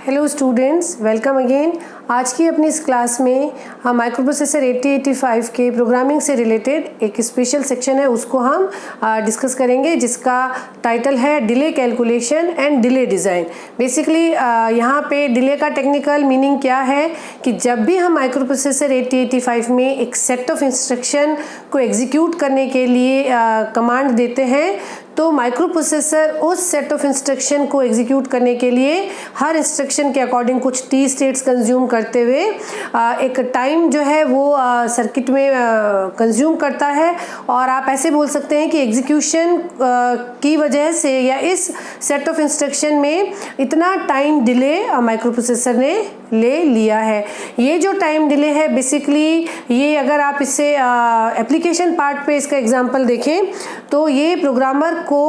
Hello students, welcome again. आज की अपनी इस क्लास में हम माइक्रो प्रोसेसर 8085 के प्रोग्रामिंग से रिलेटेड एक स्पेशल सेक्शन है, उसको हम डिस्कस करेंगे, जिसका टाइटल है delay calculation and delay design. Basically यहाँ पे डिले का टेक्निकल मीनिंग क्या है कि जब भी हम माइक्रो प्रोसेसर 8085 में एक सेट ऑफ इंस्ट्रक्शन को एग्जीक्यूट करने के लिए कमांड देते हैं, तो माइक्रो प्रोसेसर उस सेट ऑफ इंस्ट्रक्शन को एग्जीक्यूट करने के लिए हर इंस्ट्रक्शन के अकॉर्डिंग कुछ टी स्टेट्स कंज्यूम करते हुए एक टाइम जो है वो सर्किट में कंज्यूम करता है। और आप ऐसे बोल सकते हैं कि एग्जीक्यूशन की वजह से या इस सेट ऑफ इंस्ट्रक्शन में इतना टाइम डिले माइक्रो प्रोसेसर ने ले लिया है। ये जो टाइम डिले है बेसिकली ये अगर आप इसे एप्लीकेशन पार्ट पे इसका एग्जांपल देखें तो ये प्रोग्रामर को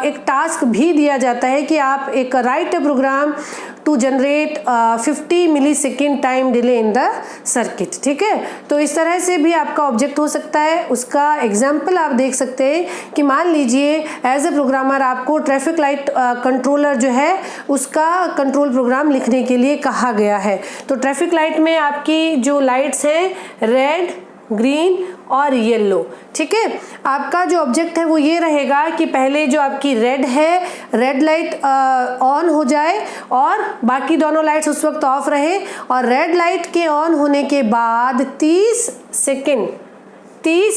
एक टास्क भी दिया जाता है कि आप एक write program to generate 50 millisecond time delay in the circuit. ठीक है, तो इस तरह से भी आपका ऑब्जेक्ट हो सकता है। उसका एग्जाम्पल आप देख सकते हैं कि मान लीजिए एज ए प्रोग्रामर आपको ट्रैफिक लाइट कंट्रोलर जो है उसका कंट्रोल प्रोग्राम लिखने के लिए कहा गया है। तो ट्रैफिक लाइट में आपकी जो लाइट्स हैं रेड, ग्रीन और येलो। ठीक है, आपका जो ऑब्जेक्ट है वो ये रहेगा कि पहले जो आपकी रेड है, रेड लाइट ऑन हो जाए और बाकी दोनों लाइट्स उस वक्त ऑफ रहे, और रेड लाइट के ऑन होने के बाद 30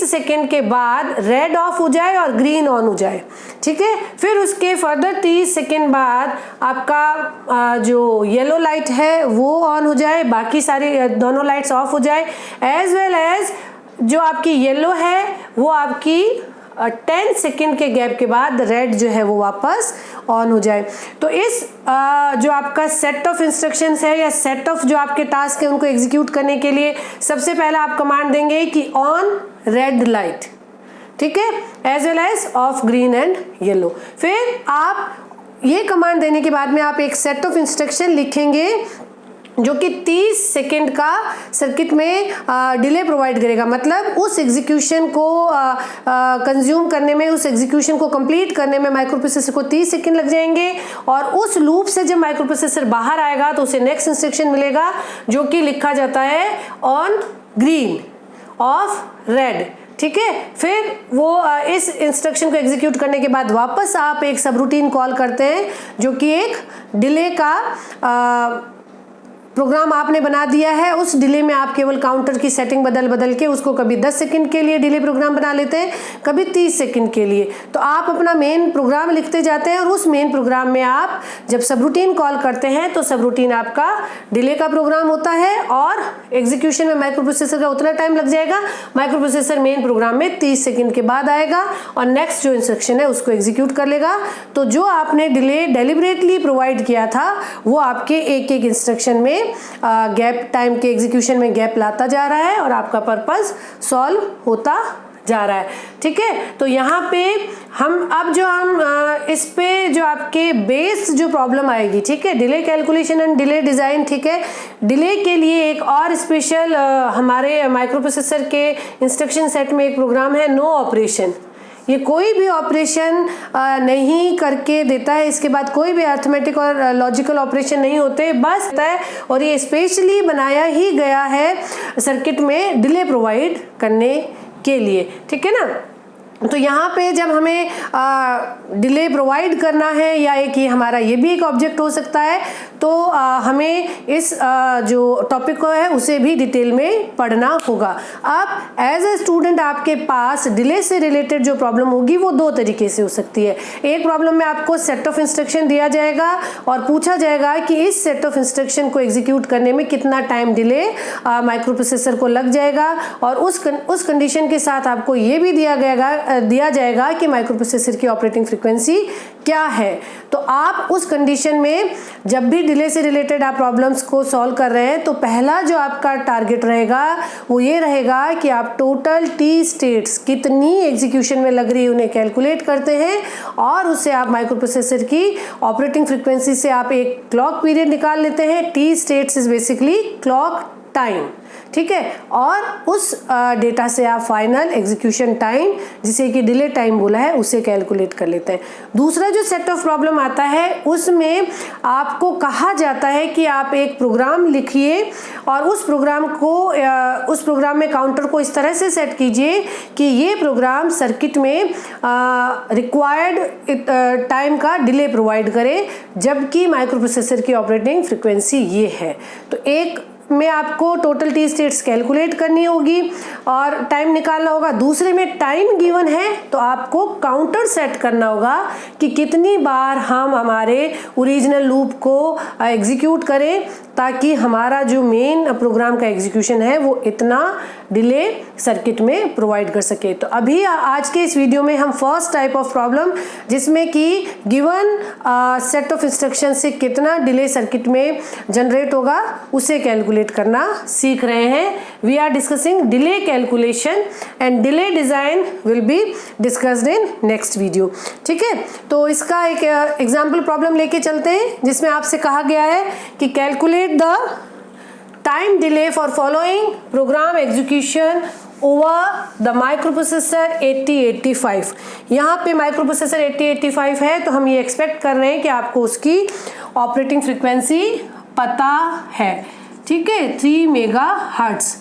सेकेंड के बाद रेड ऑफ हो जाए और ग्रीन ऑन हो जाए। ठीक है, फिर उसके फर्दर 30 सेकेंड बाद आपका जो येलो लाइट है वो ऑन हो जाए, बाकी सारी दोनों लाइट्स ऑफ हो जाए, एज वेल एज जो आपकी येलो है वो आपकी 10 सेकेंड के गैप के बाद रेड जो है वो वापस ऑन हो जाए। तो इस जो आपका सेट ऑफ इंस्ट्रक्शंस है या सेट ऑफ जो आपके टास्क है उनको एग्जीक्यूट करने के लिए सबसे पहला आप कमांड देंगे कि ऑन रेड लाइट, ठीक है, as well as of green and yellow. फिर आप ये कमांड देने के बाद में आप एक सेट ऑफ इंस्ट्रक्शन लिखेंगे जो कि 30 सेकेंड का सर्किट में डिले प्रोवाइड करेगा। मतलब उस एग्जीक्यूशन को कंज्यूम करने में, उस एग्जीक्यूशन को कंप्लीट करने में माइक्रो प्रोसेसर को 30 सेकेंड लग जाएंगे, और उस लूप से जब माइक्रो प्रोसेसर बाहर आएगा तो उसे नेक्स्ट इंस्ट्रक्शन मिलेगा जो कि लिखा जाता है ऑन ग्रीन ऑफ रेड। ठीक है, फिर वो इस इंस्ट्रक्शन को एग्जीक्यूट करने के बाद वापस आप एक सब रूटीन कॉल करते हैं जो कि एक डिले का प्रोग्राम आपने बना दिया है। उस डिले में आप केवल काउंटर की सेटिंग बदल के उसको कभी 10 सेकंड के लिए डिले प्रोग्राम बना लेते हैं, कभी 30 सेकंड के लिए। तो आप अपना मेन प्रोग्राम लिखते जाते हैं और उस मेन प्रोग्राम में आप जब सब रूटीन कॉल करते हैं तो सब रूटीन आपका डिले का प्रोग्राम होता है, और एग्जीक्यूशन में माइक्रो प्रोसेसर का उतना टाइम लग जाएगा। माइक्रो प्रोसेसर मेन प्रोग्राम में 30 सेकंड के बाद आएगा और नेक्स्ट जो इंस्ट्रक्शन है उसको एग्जीक्यूट कर लेगा। तो जो आपने डिले डेलिबरेटली प्रोवाइड किया था वो आपके एक एक इंस्ट्रक्शन में गैप, टाइम के एग्जीक्यूशन में गैप लाता जा रहा है और आपका पर्पस सॉल्व होता जा रहा है। ठीक है, तो यहाँ पे हम इस पे जो आपके बेस जो प्रॉब्लम आएगी, ठीक है, delay calculation and delay design. ठीक है, डिले के लिए एक और स्पेशल हमारे माइक्रो प्रोसेसर के इंस्ट्रक्शन सेट में एक प्रोग्राम है नो ऑपरेशन। ये कोई भी ऑपरेशन नहीं करके देता है, इसके बाद कोई भी अर्थमेटिक और लॉजिकल ऑपरेशन नहीं होते, बस होता है। और ये स्पेशली बनाया ही गया है सर्किट में डिले प्रोवाइड करने के लिए। ठीक है ना, तो यहाँ पे जब हमें डिले प्रोवाइड करना है या एक ये हमारा ये भी एक ऑब्जेक्ट हो सकता है, तो हमें इस जो टॉपिक को है उसे भी डिटेल में पढ़ना होगा। अब एज ए स्टूडेंट आपके पास डिले से रिलेटेड जो प्रॉब्लम होगी वो दो तरीके से हो सकती है। एक प्रॉब्लम में आपको सेट ऑफ इंस्ट्रक्शन दिया जाएगा और पूछा जाएगा कि इस सेट ऑफ इंस्ट्रक्शन को एग्जीक्यूट करने में कितना टाइम डिले माइक्रो प्रोसेसर को लग जाएगा, और उस कंडीशन के साथ आपको ये भी दिया जाएगा कि माइक्रो प्रोसेसर की ऑपरेटिंग फ्रीक्वेंसी क्या है। तो आप उस कंडीशन में जब भी डिले से रिलेटेड आप प्रॉब्लम्स को सॉल्व कर रहे हैं तो पहला जो आपका टारगेट रहेगा वो ये रहेगा कि आप टोटल टी स्टेट्स कितनी एग्जीक्यूशन में लग रही है उन्हें कैलकुलेट करते हैं, और उससे आप माइक्रो प्रोसेसर की ऑपरेटिंग फ्रीक्वेंसी से आप एक क्लॉक पीरियड निकाल लेते हैं। T states is basically clock time, ठीक है, और उस डेटा से आप फाइनल एग्जीक्यूशन टाइम, जिसे कि डिले टाइम बोला है, उसे कैलकुलेट कर लेते हैं। दूसरा जो सेट ऑफ प्रॉब्लम आता है उसमें आपको कहा जाता है कि आप एक प्रोग्राम लिखिए और उस प्रोग्राम में काउंटर को इस तरह से सेट कीजिए कि ये प्रोग्राम सर्किट में रिक्वायर्ड टाइम का डिले प्रोवाइड करे, जबकि माइक्रो प्रोसेसर की ऑपरेटिंग फ्रीक्वेंसी ये है। तो एक में आपको टोटल टी स्टेट्स कैलकुलेट करनी होगी और टाइम निकालना होगा। दूसरे में टाइम गिवन है तो आपको काउंटर सेट करना होगा कि कितनी बार हम हमारे ओरिजिनल लूप को एग्जीक्यूट करें, ताकि हमारा जो मेन प्रोग्राम का एग्जीक्यूशन है वो इतना डिले सर्किट में प्रोवाइड कर सके। तो अभी आज के इस वीडियो में हम फर्स्ट टाइप ऑफ प्रॉब्लम, जिसमें कि गिवन सेट ऑफ इंस्ट्रक्शन से कितना डिले सर्किट में जनरेट होगा, उसे कैलकुलेट करना सीख रहे हैं। We are discussing delay calculation and delay design will be discussed in next video, ठीक है। तो इसका एक एग्जाम्पल प्रॉब्लम लेके चलते हैं, जिसमें आपसे कहा गया है कि calculate the time delay for following program execution over the microprocessor 8085। यहाँ पे माइक्रोप्रोसेसर 8085 है, तो हम ये एक्सपेक्ट कर रहे हैं कि आपको उसकी ऑपरेटिंग फ्रीक्वेंसी पता है, ठीक है, 3 मेगाहर्ट्ज।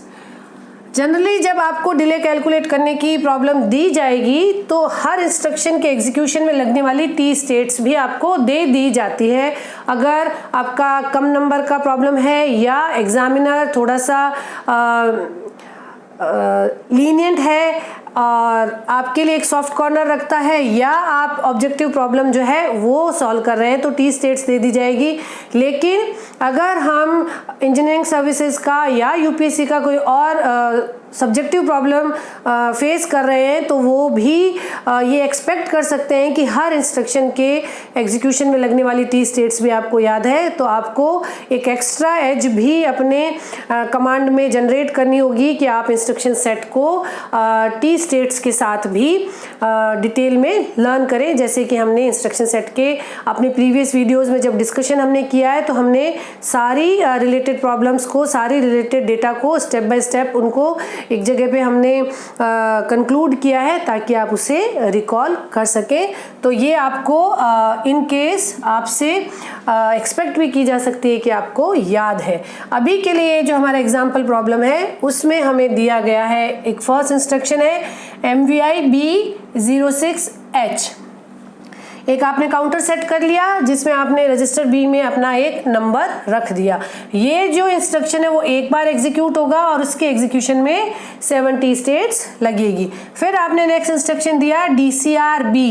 जनरली जब आपको डिले कैलकुलेट करने की प्रॉब्लम दी जाएगी तो हर इंस्ट्रक्शन के एग्जीक्यूशन में लगने वाली टी स्टेट्स भी आपको दे दी जाती है। अगर आपका कम नंबर का प्रॉब्लम है या एग्जामिनर थोड़ा सा लीनियंट है और आपके लिए एक सॉफ्ट कॉर्नर रखता है, या आप ऑब्जेक्टिव प्रॉब्लम जो है वो सॉल्व कर रहे हैं, तो टी स्टेट्स दे दी जाएगी। लेकिन अगर हम इंजीनियरिंग सर्विसेज का या यूपीएससी का कोई और सब्जेक्टिव प्रॉब्लम फेस कर रहे हैं, तो वो भी ये एक्सपेक्ट कर सकते हैं कि हर इंस्ट्रक्शन के एग्जीक्यूशन में लगने वाली टी स्टेट्स भी आपको याद है। तो आपको एक एक्स्ट्रा एज भी अपने कमांड में जनरेट करनी होगी कि आप इंस्ट्रक्शन सेट को टी स्टेट्स के साथ भी डिटेल में लर्न करें। जैसे कि हमने इंस्ट्रक्शन सेट के अपने प्रीवियस वीडियोज़ में जब डिस्कशन हमने किया है, तो हमने सारी रिलेटेड प्रॉब्लम्स को, सारी रिलेटेड डेटा को स्टेप बाय स्टेप उनको एक जगह पे हमने कंक्लूड किया है, ताकि आप उसे रिकॉल कर सकें। तो ये आपको इन केस आपसे एक्सपेक्ट भी की जा सकती है कि आपको याद है। अभी के लिए जो हमारा एग्जाम्पल प्रॉब्लम है उसमें हमें दिया गया है, एक फर्स्ट इंस्ट्रक्शन है MVI B06H। एक आपने काउंटर सेट कर लिया जिसमें आपने रजिस्टर बी में अपना एक नंबर रख दिया। ये जो इंस्ट्रक्शन है वो एक बार एग्जीक्यूट होगा और उसके एग्जीक्यूशन में 70 स्टेट्स लगेगी। फिर आपने नेक्स्ट इंस्ट्रक्शन दिया DCR B,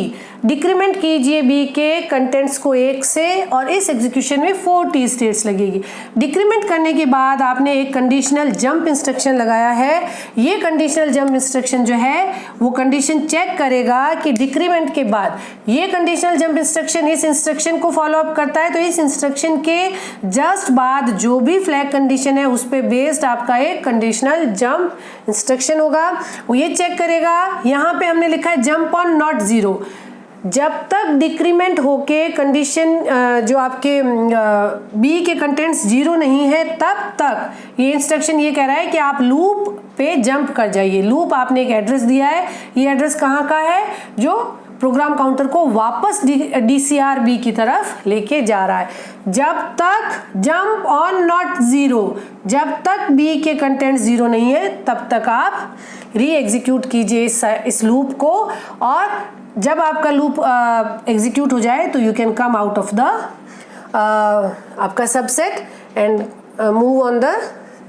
डिक्रीमेंट कीजिए बी के कंटेंट्स को 1 से, और इस एग्जीक्यूशन में 40 स्टेट्स लगेगी। डिक्रीमेंट करने के बाद आपने एक कंडीशनल जंप इंस्ट्रक्शन लगाया है। ये कंडीशनल जंप इंस्ट्रक्शन जो है वो कंडीशन चेक करेगा कि डिक्रीमेंट के बाद ये कंडीशनल जंप इंस्ट्रक्शन इस इंस्ट्रक्शन को फॉलो अप करता है, तो इस इंस्ट्रक्शन के जस्ट बाद जो भी फ्लैग कंडीशन है उस पे बेस्ड आपका एक कंडीशनल जंप इंस्ट्रक्शन होगा। वो ये चेक करेगा, यहाँ पे हमने लिखा है जंप ऑन नॉट 0, जब तक डिक्रीमेंट होके कंडीशन जो आपके बी के कंटेंट्स 0 नहीं है, तब तक ये इंस्ट्रक्शन ये कह रहा है कि आप लूप पे जंप कर जाइए। लूप आपने एक एड्रेस दिया है, ये एड्रेस कहाँ का है, जो प्रोग्राम काउंटर को वापस DCR B की तरफ लेके जा रहा है। जब तक जंप ऑन नॉट 0, जब तक B के कंटेंट 0 नहीं है, तब तक आप री एग्जीक्यूट कीजिए इस लूप को, और जब आपका लूप एग्जीक्यूट हो जाए तो you can come out of the आपका subset and move on the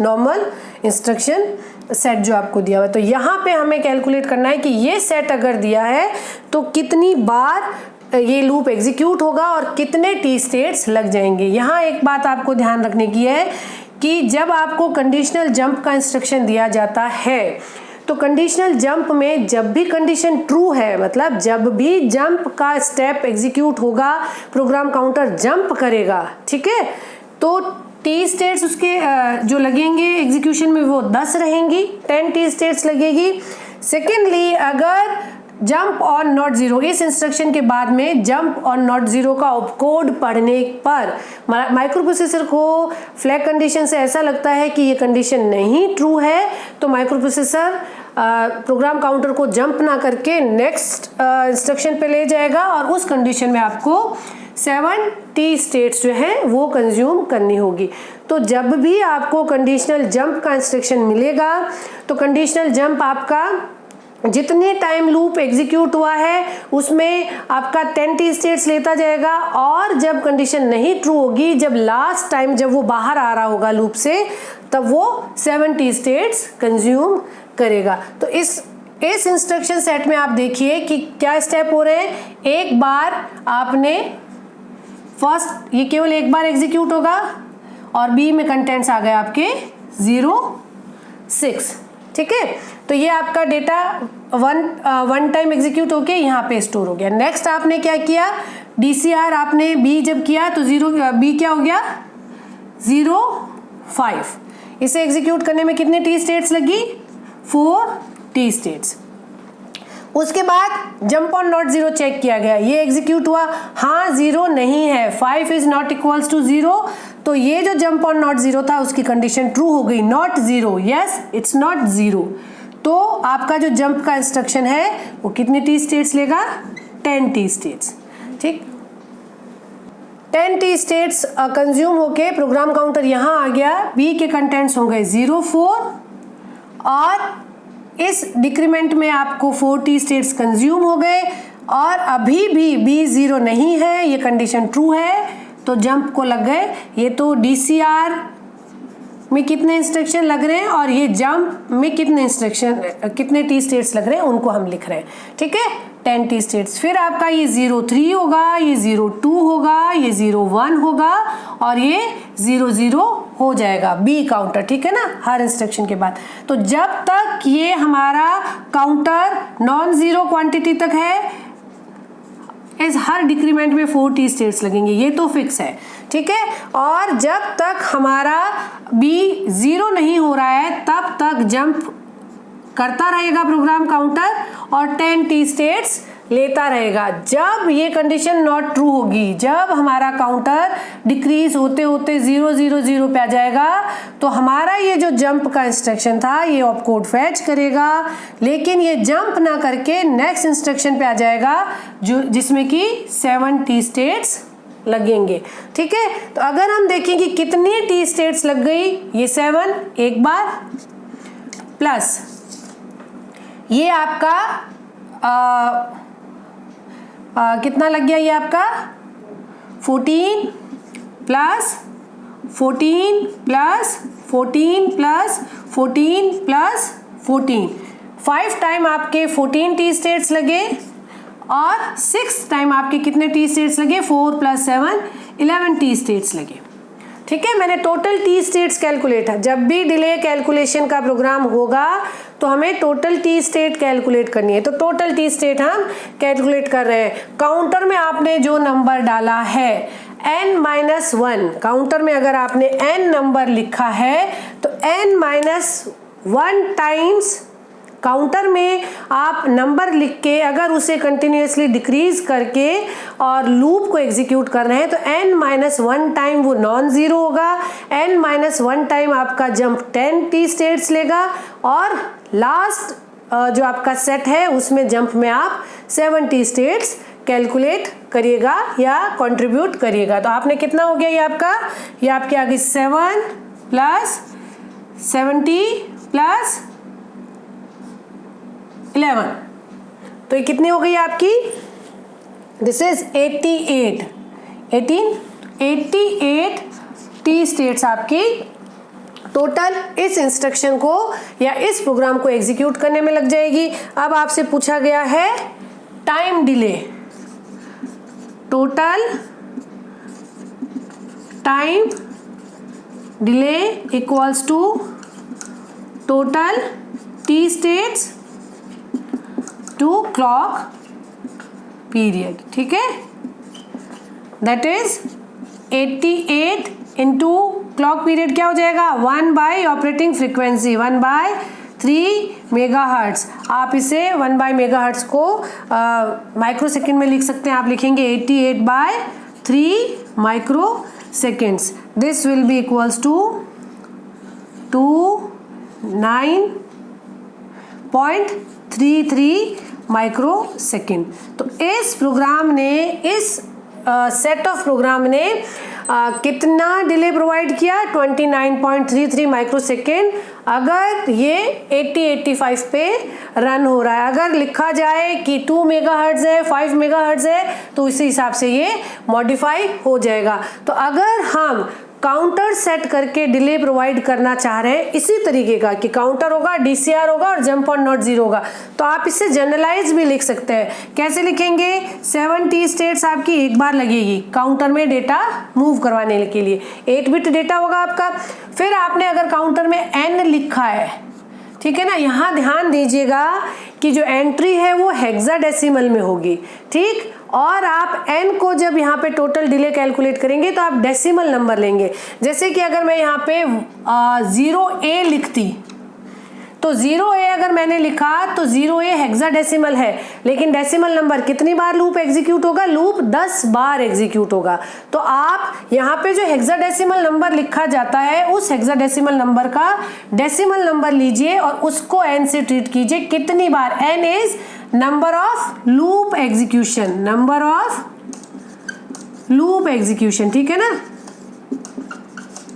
normal instruction set जो आपको दिया हुआ है। तो यहाँ पे हमें कैलकुलेट करना है कि ये सेट अगर दिया है तो कितनी बार ये लूप एग्जीक्यूट होगा और कितने टी स्टेट्स लग जाएंगे। यहाँ एक बात आपको ध्यान रखने की है कि जब आपको कंडीशनल जंप का इंस्ट्रक्शन दिया जाता है, तो कंडीशनल जंप में जब भी कंडीशन ट्रू है, मतलब जब भी जंप का स्टेप एग्जीक्यूट होगा, प्रोग्राम काउंटर जंप करेगा, ठीक है, तो टी स्टेट्स उसके जो लगेंगे एग्जीक्यूशन में वो 10 रहेंगी, 10 टी स्टेट्स लगेगी। सेकेंडली, अगर जंप ऑन नॉट जीरो, इस इंस्ट्रक्शन के बाद में जंप ऑन नॉट जीरो का ऑपकोड पढ़ने पर माइक्रो प्रोसेसर को फ्लैग कंडीशन से ऐसा लगता है कि ये कंडीशन नहीं ट्रू है, तो माइक्रो प्रोसेसर प्रोग्राम काउंटर को जंप ना करके नेक्स्ट इंस्ट्रक्शन पे ले जाएगा और उस कंडीशन में आपको 7 टी स्टेट्स जो है वो कंज्यूम करनी होगी। तो जब भी आपको कंडीशनल जंप का इंस्ट्रक्शन मिलेगा तो कंडीशनल जंप आपका जितने टाइम लूप एग्जीक्यूट हुआ है उसमें आपका 10 टी स्टेट्स लेता जाएगा, और जब कंडीशन नहीं ट्रू होगी, जब लास्ट टाइम जब वो बाहर आ रहा होगा लूप से, तब वो 7 टी स्टेट्स कंज्यूम करेगा। तो इस इंस्ट्रक्शन सेट में आप देखिए कि क्या स्टेप हो रहे हैं। एक बार आपने फर्स्ट, ये केवल एक बार एग्जीक्यूट होगा और बी में कंटेंट्स आ गए आपके 0 6, ठीक है। तो ये आपका डेटा वन टाइम एग्जीक्यूट होके यहाँ पे स्टोर हो गया। नेक्स्ट आपने क्या किया, DCR आपने बी जब किया तो बी क्या हो गया 0 5। इसे एग्जीक्यूट करने में कितने टी स्टेट्स लगी, 4 टी स्टेट्स। उसके बाद jump on not zero check किया गया, ये एग्जीक्यूट हुआ, हाँ 0 नहीं है, 5 इज नॉट इक्वल्स टू 0, तो ये जो जंप ऑन नॉट जीरो था उसकी कंडीशन ट्रू हो गई, नॉट 0, यस इट्स नॉट 0। तो आपका जो जंप का इंस्ट्रक्शन है वो कितने टी स्टेट्स लेगा, 10 टी स्टेट्स, ठीक। 10 टी स्टेट्स कंज्यूम होके प्रोग्राम काउंटर यहाँ आ गया, बी के कंटेंट्स हो गए 0 4, और इस डिक्रीमेंट में आपको 4 टी स्टेट्स कंज्यूम हो गए, और अभी भी बी 0 नहीं है, ये कंडीशन ट्रू है, तो जंप को लग गए। ये तो DCR में कितने इंस्ट्रक्शन लग रहे हैं और ये जंप में कितने टी स्टेट्स लग रहे हैं उनको हम लिख रहे हैं, ठीक है, 10 टी स्टेट्स। फिर आपका ये 0 3 होगा, ये 0 2 होगा, ये 0 1 होगा, और ये 0 0 हो जाएगा बी काउंटर, ठीक है ना, हर इंस्ट्रक्शन के बाद। तो जब तक ये हमारा काउंटर नॉन जीरो क्वांटिटी तक है, इस हर डिक्रीमेंट में 4 टी स्टेट्स लगेंगे, ये तो फिक्स है, ठीक है। और जब तक हमारा बी 0 नहीं हो रहा है तब तक जंप करता रहेगा प्रोग्राम काउंटर और 10 टी स्टेट्स लेता रहेगा। जब ये कंडीशन नॉट ट्रू होगी, जब हमारा काउंटर डिक्रीज होते होते 0 0 0 पे आ जाएगा, तो हमारा ये जो जंप का इंस्ट्रक्शन था ये ऑपकोड फैच करेगा, लेकिन ये जंप ना करके नेक्स्ट इंस्ट्रक्शन पे आ जाएगा जो जिसमें कि 7 टी स्टेट्स लगेंगे, ठीक है। तो अगर हम देखें कि कितनी टी स्टेट्स लग गई, ये 7 एक बार, प्लस ये आपका कितना लग गया, ये आपका 14 plus 14 plus 14 plus 14 plus 14, 5 time आपके 14 टी स्टेट्स लगे, और 6 टाइम आपके कितने टी स्टेट्स लगे, 4 + 7 11 टी स्टेट्स लगे, ठीक है। मैंने टोटल टी स्टेट्स कैलकुलेट है, जब भी डिले कैलकुलेशन का प्रोग्राम होगा तो हमें टोटल टी स्टेट कैलकुलेट करनी है। तो टोटल टी स्टेट हम कैलकुलेट कर रहे हैं। काउंटर में आपने जो नंबर डाला है n-1, काउंटर में अगर आपने n नंबर लिखा है तो n-1 टाइम्स काउंटर में आप नंबर लिख के अगर उसे कंटिन्यूसली डिक्रीज करके और लूप को एग्जीक्यूट कर रहे हैं तो n-1 टाइम वो नॉन जीरो होगा, n-1 टाइम आपका जंप 10 टी स्टेट्स लेगा, और लास्ट जो आपका सेट है उसमें जंप में आप 7 टी स्टेट्स कैलकुलेट करिएगा या कंट्रीब्यूट करिएगा। तो आपने कितना हो गया, ये आपके आगे 7 + 70 + 11, तो ये कितनी हो गई आपकी, दिस इज 88 टी स्टेट्स आपकी टोटल इस इंस्ट्रक्शन को या इस प्रोग्राम को एग्जीक्यूट करने में लग जाएगी। अब आपसे पूछा गया है time delay, total time delay equals to total T states to clock period, ठीक है, that is 88 into clock period क्या हो जाएगा, 1 by operating frequency, 1 by 3 megahertz. आप इसे 1 बाय मेगाहर्ट्ज को माइक्रो सेकेंड में लिख सकते हैं। आप लिखेंगे 88/3 micro seconds. This will be equals to 29.33 micro second. तो इस प्रोग्राम ने, इस सेट ऑफ प्रोग्राम ने कितना डिले प्रोवाइड किया? 29.33 माइक्रो सेकेंड। अगर ये 80-85 पे रन हो रहा है, अगर लिखा जाए कि 2 मेगाहर्ट्ज है, 5 मेगाहर्ट्ज है, तो इसी हिसाब से ये मॉडिफाई हो जाएगा। तो अगर हम काउंटर सेट करके डिले प्रोवाइड करना चाह रहे हैं इसी तरीके का कि काउंटर होगा, डीसीआर होगा और जंप ऑन नॉट जीरो होगा, तो आप इसे जनरलाइज भी लिख सकते हैं। कैसे लिखेंगे? 7T स्टेट्स आपकी एक बार लगेगी काउंटर में डेटा मूव करवाने के लिए। 8 बिट डेटा होगा आपका। फिर आपने अगर काउंटर में n लिखा है, ठीक है ना, यहाँ ध्यान दीजिएगा कि जो एंट्री है वो हेक्साडेसिमल में होगी, ठीक। और आप n को जब यहाँ पे टोटल डिले कैलकुलेट करेंगे तो आप डेसिमल नंबर लेंगे। जैसे कि अगर मैं यहाँ पे 0A लिखती, तो 0A अगर मैंने लिखा तो 0A हेक्साडेसिमल है, लेकिन डेसिमल नंबर कितनी बार लूप एग्जीक्यूट होगा? लूप 10 बार एग्जीक्यूट होगा। तो आप यहाँ पे जो हेक्साडेसिमल नंबर लिखा जाता है उस हेक्साडेसिमल नंबर का डेसिमल नंबर लीजिए और उसको n से ट्रीट कीजिए। कितनी बार? n is number of loop execution, number of loop execution, ठीक है ना,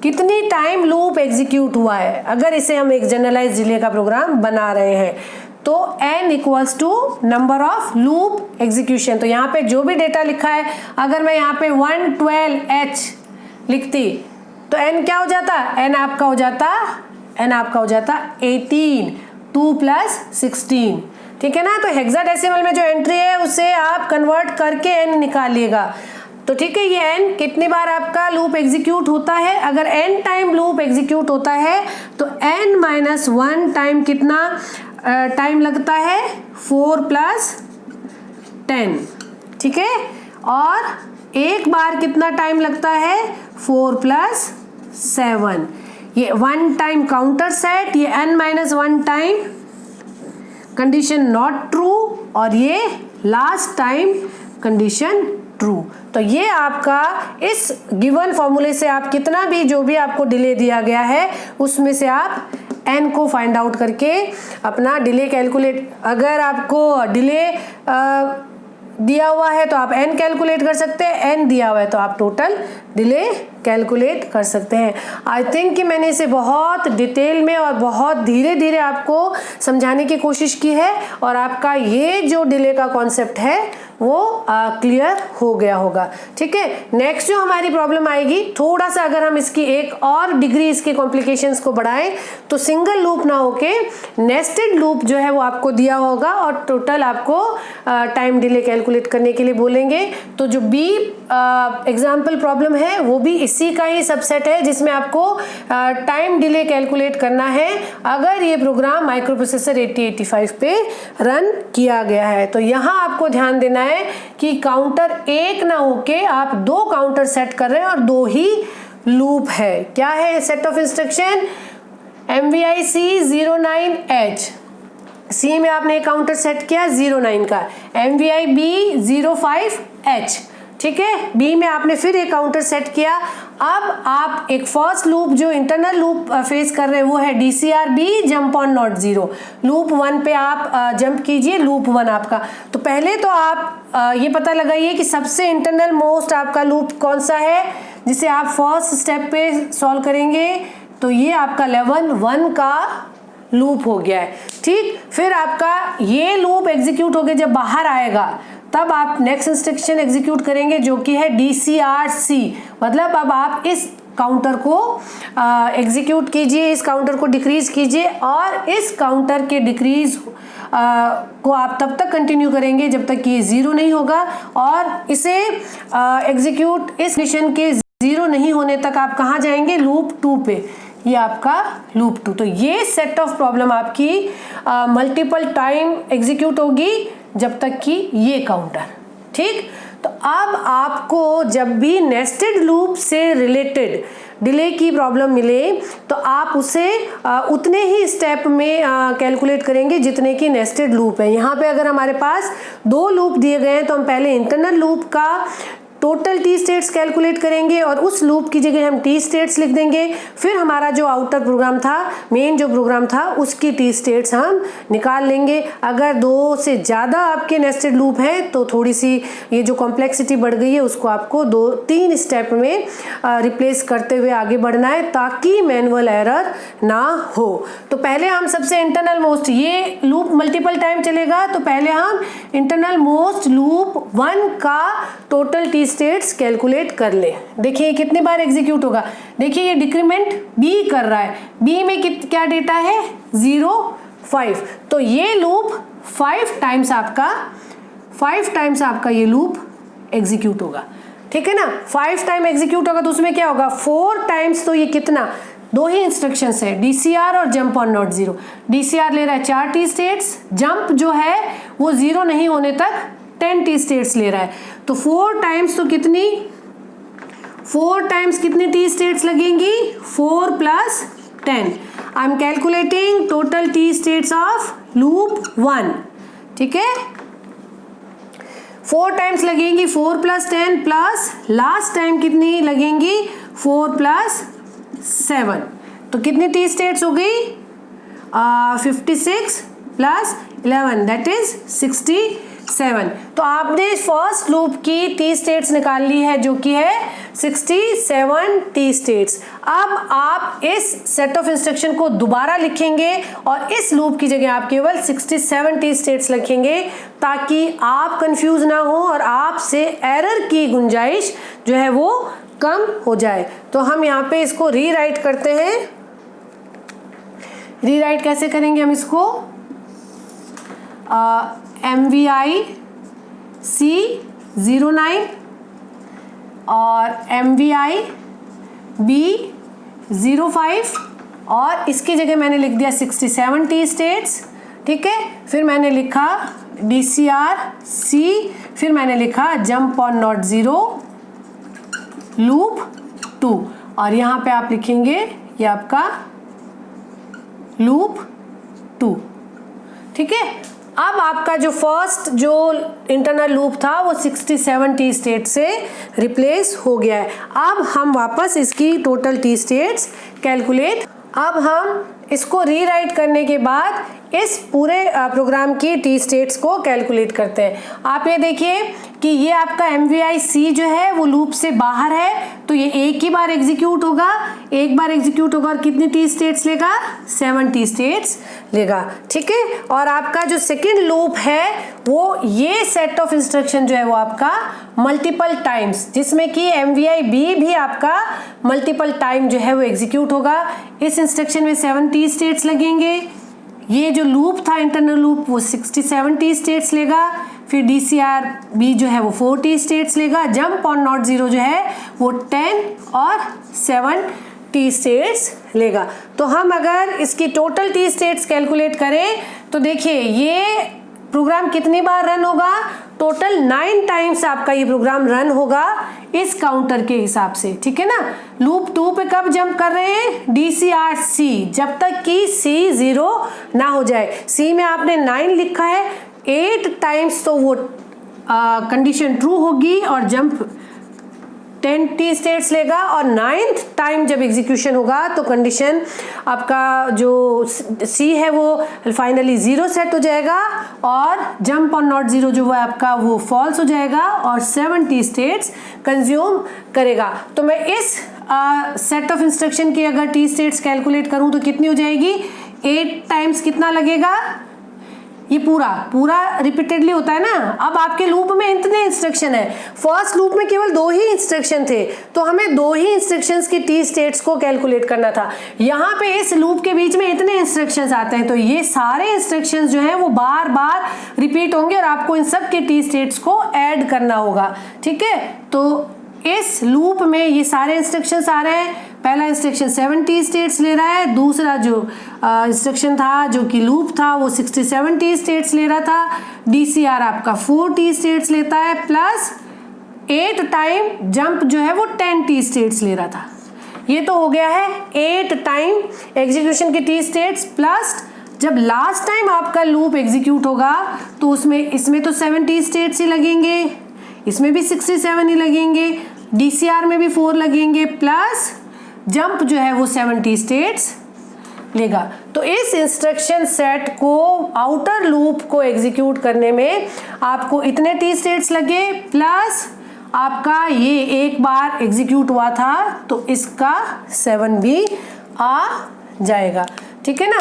कितनी टाइम लूप एग्जीक्यूट हुआ है। अगर इसे हम एक जनरलाइज डिले का प्रोग्राम बना रहे हैं तो n equals to number of loop execution. तो यहाँ पे जो भी डेटा लिखा है, अगर मैं यहाँ पे 112h लिखती तो n क्या हो जाता? n आपका हो जाता 18, 2 + 16, ठीक है ना। तो हेक्साडेसिमल में जो एंट्री है उसे आप कन्वर्ट करके n निकालिएगा। तो ठीक है, ये n कितनी बार आपका लूप एग्जीक्यूट होता है? अगर n टाइम लूप एग्जीक्यूट होता है तो n-1 टाइम कितना टाइम लगता है? 4 + 10, ठीक है। और एक बार कितना टाइम लगता है? 4 + 7। ये 1 टाइम काउंटर सेट, ये n-1 time condition not true, और ये लास्ट टाइम कंडीशन ट्रू। तो ये आपका इस गिवन फॉर्मूले से आप कितना भी, जो भी आपको डिले दिया गया है उसमें से आप n को फाइंड आउट करके अपना डिले कैलकुलेट, अगर आपको डिले दिया हुआ है तो आप n कैलकुलेट कर सकते हैं, n दिया हुआ है तो आप टोटल डिले कैलकुलेट कर सकते हैं। आई थिंक कि मैंने इसे बहुत डिटेल में और बहुत धीरे धीरे आपको समझाने की कोशिश की है और आपका ये जो डिले का कॉन्सेप्ट है वो क्लियर हो गया होगा, ठीक है। नेक्स्ट जो हमारी प्रॉब्लम आएगी, थोड़ा सा अगर हम इसकी एक और डिग्री, इसके कॉम्प्लिकेशंस को बढ़ाएं तो सिंगल लूप ना होके नेस्टेड लूप जो है वो आपको दिया होगा और टोटल आपको टाइम डिले कैलकुलेट करने के लिए बोलेंगे। तो जो बी एग्जाम्पल प्रॉब्लम है वो भी इसी का ही सबसेट है, जिसमें आपको टाइम डिले कैलकुलेट करना है अगर ये प्रोग्राम माइक्रो प्रोसेसर 8085 पे रन किया गया है। तो यहाँ आपको ध्यान देना है कि काउंटर एक ना होके आप 2 काउंटर सेट कर रहे हैं और 2 ही लूप है। क्या है set of instruction? MVIC 09H, C में आपने एक काउंटर सेट किया 09 का, MVIB 05H, ठीक है। बी में आपने फिर एक काउंटर सेट किया। अब आप एक फर्स्ट लूप जो इंटरनल लूप फेस कर रहे हैं वो है DCRB jump on not zero. Loop 1 पे आप जंप कीजिए, लूप 1 आपका। तो पहले तो आप ये पता लगाइए कि सबसे इंटरनल मोस्ट आपका लूप कौन सा है जिसे आप फर्स्ट स्टेप पे सॉल्व करेंगे। तो ये आपका लेवल 1 का लूप हो गया है, ठीक। फिर आपका ये लूप एग्जीक्यूट होके जब बाहर आएगा तब आप नेक्स्ट इंस्ट्रक्शन एग्जीक्यूट करेंगे जो कि है DCRC, मतलब अब आप इस काउंटर को एग्जीक्यूट कीजिए, इस काउंटर को डिक्रीज कीजिए और इस काउंटर के डिक्रीज को आप तब तक कंटिन्यू करेंगे जब तक कि ये 0 नहीं होगा और इसे एग्जीक्यूट इस कंडीशन के 0 नहीं होने तक आप कहाँ जाएंगे? लूप 2 पे। ये आपका लूप 2। तो ये सेट ऑफ प्रॉब्लम आपकी मल्टीपल टाइम एग्जीक्यूट होगी जब तक कि ये काउंटर, ठीक। तो अब आपको जब भी नेस्टेड लूप से रिलेटेड डिले की प्रॉब्लम मिले तो आप उसे उतने ही स्टेप में कैलकुलेट करेंगे जितने की नेस्टेड लूप है। यहाँ पे अगर हमारे पास 2 लूप दिए गए हैं तो हम पहले इंटरनल लूप का टोटल टी स्टेट्स कैलकुलेट करेंगे और उस लूप की जगह हम टी स्टेट्स लिख देंगे। फिर हमारा जो आउटर प्रोग्राम था, मेन जो प्रोग्राम था, उसकी टी स्टेट्स हम निकाल लेंगे। अगर 2 से ज़्यादा आपके नेस्टेड लूप हैं तो थोड़ी सी ये जो कॉम्प्लेक्सिटी बढ़ गई है उसको आपको 2-3 स्टेप में रिप्लेस करते हुए आगे बढ़ना है ताकि मैनुअल एरर ना हो। तो पहले हम सबसे इंटरनल मोस्ट, ये लूप मल्टीपल टाइम चलेगा तो पहले हम इंटरनल मोस्ट लूप 1 का टोटल टी स्टेट्स कैलकुलेट कर ले। देखिए कितनी बार एग्जीक्यूट होगा। देखिए ये डिक्रीमेंट बी कर रहा है, बी में क्या डेटा है 0 5, तो ये लूप 5 टाइम्स आपका ये लूप एग्जीक्यूट होगा। ठीक है ना, 5 टाइम एग्जीक्यूट होगा तो उसमें क्या होगा 4 टाइम्स, तो ये कितना 2 ही इंस्ट्रक्शंस है, DCR और जंप ऑन नॉट 0। DCR ले रहा है 4 टी स्टेट्स, जंप जो है वो 0 नहीं होने तक 10 टी स्टेट्स ले रहा है। तो 4 टाइम्स तो कितनी 4 टाइम्स कितनी टी स्टेट्स लगेंगी 4 + 10। I am calculating total T states of loop 1। ठीक है, 4 टाइम्स लगेंगी 4 + 10 प्लस लास्ट टाइम कितनी लगेंगी 4 + 7, तो कितनी टी स्टेट्स हो गई 56 + 11 दैट इज 67। तो आपने फर्स्ट लूप की टी स्टेट्स निकाल ली है जो कि है 67 टी स्टेट्स। अब आप इस सेट ऑफ इंस्ट्रक्शन को दोबारा लिखेंगे और इस लूप की जगह आप केवल 67 टी स्टेट्स लिखेंगे ताकि आप कंफ्यूज ना हो और आपसे एरर की गुंजाइश जो है वो कम हो जाए। तो हम यहाँ पे इसको रीराइट करते हैं। रीराइट कैसे करेंगे हम इसको, MVI C09 और MVI B05 और इसकी जगह मैंने लिख दिया 67 टी स्टेट्स। ठीक है, फिर मैंने लिखा DCR C, फिर मैंने लिखा जंप ऑन नॉट 0 लूप 2 और यहाँ पे आप लिखेंगे ये आपका लूप 2। ठीक है, अब आपका जो फर्स्ट जो इंटरनल लूप था वो 67 टी स्टेट से रिप्लेस हो गया है। अब हम वापस इसकी टोटल टी स्टेट्स कैलकुलेट, अब हम इसको रीराइट करने के बाद इस पूरे प्रोग्राम की टी स्टेट्स को कैलकुलेट करते हैं। आप ये देखिए कि ये आपका MVI C जो है वो लूप से बाहर है तो ये एक ही बार एग्जीक्यूट होगा, एक बार एग्जीक्यूट होगा और कितनी टी स्टेट्स लेगा 7 टी स्टेट्स लेगा। ठीक है, और आपका जो सेकेंड लूप है वो ये सेट ऑफ इंस्ट्रक्शन जो है वो आपका मल्टीपल टाइम्स, जिसमें कि MVI B भी आपका मल्टीपल टाइम जो है वो एग्जीक्यूट होगा। इस इंस्ट्रक्शन में 7 टी स्टेट्स लगेंगे। ये जो लूप था इंटरनल लूप वो 67 टी स्टेट्स लेगा। फिर DCR B जो है वो 4 टी स्टेट्स लेगा। जंप ऑन नॉट 0 जो है वो 10 और 7 टी स्टेट्स लेगा। तो हम अगर इसकी टोटल टी स्टेट्स कैलकुलेट करें तो देखिए ये प्रोग्राम कितनी बार रन होगा, टोटल 9 टाइम्स आपका ये प्रोग्राम रन होगा इस काउंटर के हिसाब से। ठीक है ना, लूप 2 पे कब जंप कर रहे हैं DCR C, जब तक कि C 0 ना हो जाए। C में आपने 9 लिखा है, 8 टाइम्स तो वो कंडीशन ट्रू होगी और जंप 10 टी स्टेट्स लेगा और 9th टाइम जब एग्जीक्यूशन होगा तो कंडीशन आपका जो C है वो फाइनली 0 सेट हो जाएगा और जंप ऑन नॉट 0 जो है आपका वो फॉल्स हो जाएगा और 7 टी स्टेट्स कंज्यूम करेगा। तो मैं इस सेट ऑफ इंस्ट्रक्शन की अगर टी स्टेट्स कैलकुलेट करूं तो कितनी हो जाएगी, 8 टाइम्स कितना लगेगा, ये पूरा रिपीटेडली होता है ना। अब आपके लूप में इतने इंस्ट्रक्शन है, फर्स्ट लूप में केवल 2 ही इंस्ट्रक्शन थे तो हमें 2 ही इंस्ट्रक्शंस की टी स्टेट्स को कैलकुलेट करना था। यहाँ पे इस लूप के बीच में इतने इंस्ट्रक्शंस आते हैं तो ये सारे इंस्ट्रक्शंस जो हैं वो बार बार रिपीट होंगे और आपको इन सब के टी स्टेट्स को ऐड करना होगा। ठीक है, तो इस लूप में ये सारे इंस्ट्रक्शंस आ रहे हैं। पहला इंस्ट्रक्शन 7 टी स्टेट्स ले रहा है, दूसरा जो इंस्ट्रक्शन था जो कि लूप था वो 67 टी स्टेट्स ले रहा था। DCR आपका 4 टी स्टेट्स लेता है प्लस 8 टाइम जंप जो है वो 10 टी स्टेट्स ले रहा था। ये तो हो गया है 8 टाइम एग्जीक्यूशन के टी स्टेट्स, प्लस जब लास्ट टाइम आपका लूप एग्जीक्यूट होगा तो उसमें इसमें तो 7 टी स्टेट्स ही लगेंगे, इसमें भी 67 ही लगेंगे, DCR में भी 4 लगेंगे, प्लस जंप जो है वो 7 टी स्टेट्स लेगा। तो इस इंस्ट्रक्शन सेट को आउटर लूप को एग्जीक्यूट करने में आपको इतने टी स्टेट्स लगे, प्लस आपका ये एक बार एग्जीक्यूट हुआ था तो इसका 7 भी आ जाएगा। ठीक है ना।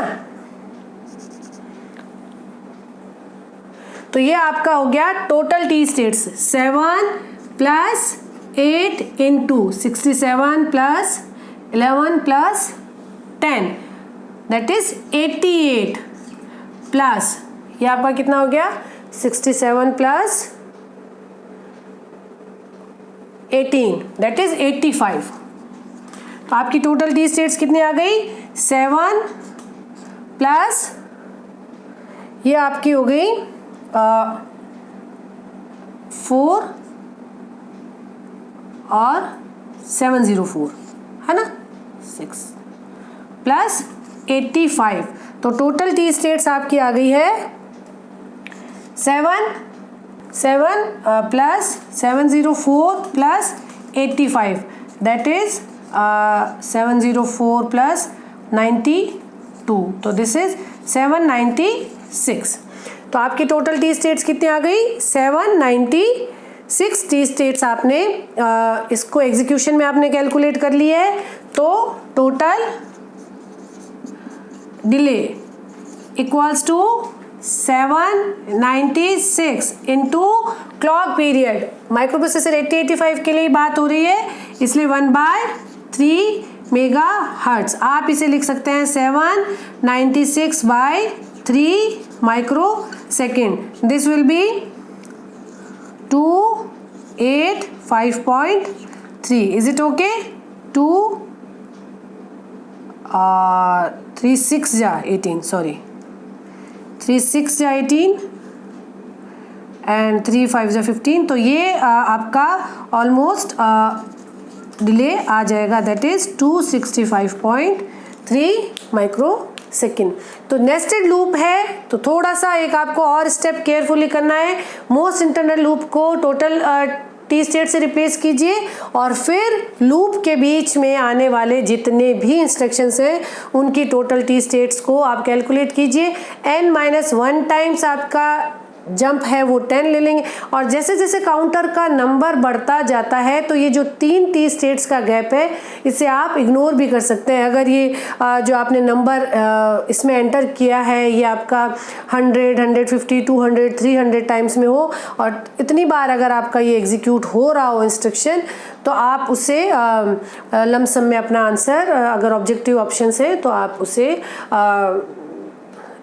तो ये आपका हो गया total T states 7 plus 8 into 67 plus 11 plus 10 that is 88 plus ये आपका कितना हो गया 67 प्लस 18 दैट इज 85। तो आपकी टोटल टी स्टेट्स कितनी आ गई 7 प्लस ये आपकी हो गई 4 और 704 है ना 6 प्लस 85। तो टोटल टी स्टेट्स आपकी आ गई है 7 plus 704 plus 85 that is 704 plus 92 तो दिस इज 796। तो आपकी टोटल टी स्टेट्स कितनी आ गई 796 टी स्टेट्स आपने इसको एग्जीक्यूशन में आपने कैलकुलेट कर ली है। तो total delay equals to 796 into clock period. Microprocessor 8085 के लिए बात हो रही है इसलिए 1/3 मेगा हर्ट्ज। आप इसे लिख सकते हैं 796/3 micro second. This will B 285.3। Is it okay 36 जा 18 सॉरी 36 जा 18 एंड 35 जा 15। तो ये आपका ऑलमोस्ट डिले आ जाएगा दैट इज 265.3 माइक्रो सेकेंड। तो नेस्टेड लूप है तो थोड़ा सा एक आपको और स्टेप केयरफुली करना है। मोस्ट इंटरनल लूप को टोटल टी स्टेट से रिप्लेस कीजिए और फिर लूप के बीच में आने वाले जितने भी इंस्ट्रक्शंस हैं उनकी टोटल टी स्टेट्स को आप कैलकुलेट कीजिए। n-1 टाइम्स आपका जंप है वो 10 ले लेंगे और जैसे जैसे काउंटर का नंबर बढ़ता जाता है तो ये जो 3 टी स्टेट्स का गैप है इसे आप इग्नोर भी कर सकते हैं। अगर ये जो आपने नंबर इसमें एंटर किया है ये आपका 100, 150, 200, 300 टाइम्स में हो और इतनी बार अगर आपका ये एग्जीक्यूट हो रहा हो इंस्ट्रक्शन तो आप उसे लमसम में अपना आंसर अगर ऑब्जेक्टिव ऑप्शन है तो आप उसे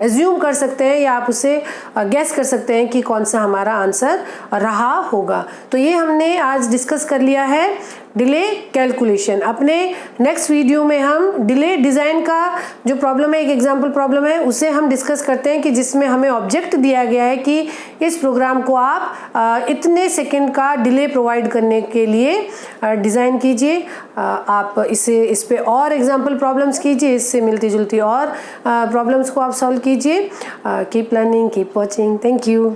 एज्यूम कर सकते हैं या आप उसे गेस कर सकते हैं कि कौन सा हमारा आंसर रहा होगा। तो ये हमने आज डिस्कस कर लिया है डिले कैलकुलेशन। अपने नेक्स्ट वीडियो में हम डिले डिज़ाइन का जो प्रॉब्लम है एक एग्जांपल प्रॉब्लम है उसे हम डिस्कस करते हैं कि जिसमें हमें ऑब्जेक्ट दिया गया है कि इस प्रोग्राम को आप इतने सेकंड का डिले प्रोवाइड करने के लिए डिज़ाइन कीजिए। आप इस पे और एग्जांपल प्रॉब्लम्स कीजिए, इससे मिलती जुलती और प्रॉब्लम्स को आप सॉल्व कीजिए। Keep learning, keep watching. Thank you.